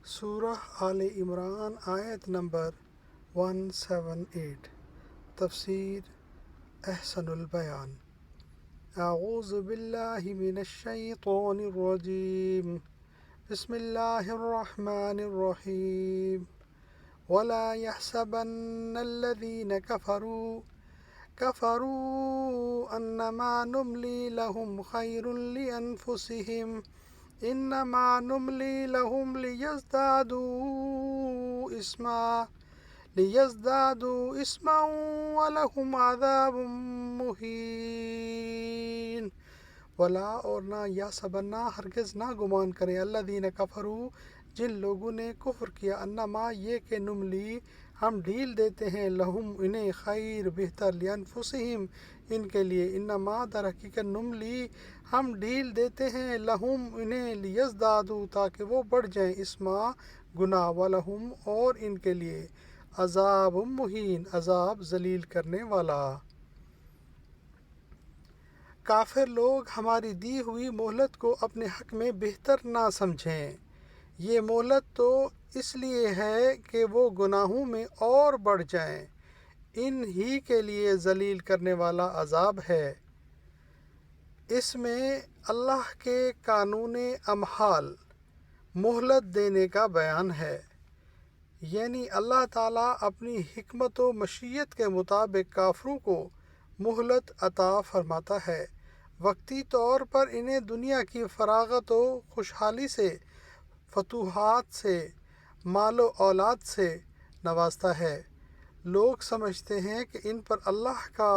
سورہ آل عمران آیت نمبر 178۔ تفسیر احسن البیان۔ اعوذ باللہ من الشیطان الرجیم، بسم اللہ الرحمن الرحیم۔ ولا يحسبن الذين كفروا انما نملي لهم خير لانفسهم انما نملي لهم ليزدادوا اسما ولهم عذاب مہین۔ ولا اور نہ یحسبن ہرگز نہ گمان کریں الذین کفروا جن لوگوں نے کفر کیا، انما یہ کہ نملی ہم ڈھیل دیتے ہیں لہم انہیں خیر بہتر لانفسہم ان کے لیے، انما در حقیقت نملی ہم ڈھیل دیتے ہیں لہم انہیں لیزدادوا تاکہ وہ بڑھ جائیں اسما گناہ، ولہم اور ان کے لیے عذاب مہین عذاب ذلیل کرنے والا۔ کافر لوگ ہماری دی ہوئی مہلت کو اپنے حق میں بہتر نہ سمجھیں، یہ مہلت تو اس لیے ہے کہ وہ گناہوں میں اور بڑھ جائیں، ان ہی کے لیے ذلیل کرنے والا عذاب ہے۔ اس میں اللہ کے قانون امحال مہلت دینے کا بیان ہے، یعنی اللہ تعالیٰ اپنی حکمت و مشیت کے مطابق کافروں کو مہلت عطا فرماتا ہے، وقتی طور پر انہیں دنیا کی فراغت و خوشحالی سے، فتوحات سے، مال و اولاد سے نوازتا ہے۔ لوگ سمجھتے ہیں کہ ان پر اللہ کا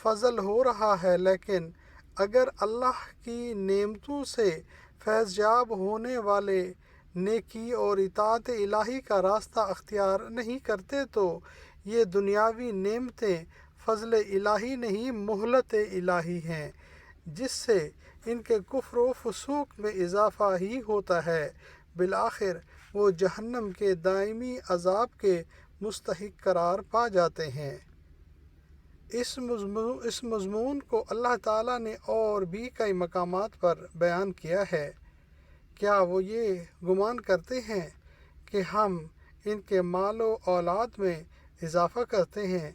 فضل ہو رہا ہے، لیکن اگر اللہ کی نعمتوں سے فیض یاب ہونے والے نیکی اور اطاعت الہی کا راستہ اختیار نہیں کرتے تو یہ دنیاوی نعمتیں فضل الہی نہیں مہلت الہی ہیں، جس سے ان کے کفر و فسوق میں اضافہ ہی ہوتا ہے، بالآخر وہ جہنم کے دائمی عذاب کے مستحق قرار پا جاتے ہیں۔ اس مضمون کو اللہ تعالیٰ نے اور بھی کئی مقامات پر بیان کیا ہے۔ کیا وہ یہ گمان کرتے ہیں کہ ہم ان کے مال و اولاد میں اضافہ کرتے ہیں،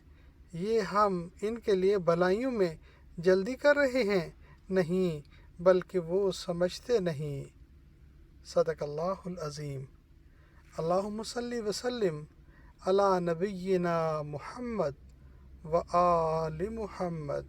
یہ ہم ان کے لیے بھلائیوں میں جلدی کر رہے ہیں؟ نہیں، بلکہ وہ سمجھتے نہیں۔ صدق اللہ العظیم۔ اللہم صلی وسلم علی نبینا محمد و آل محمد۔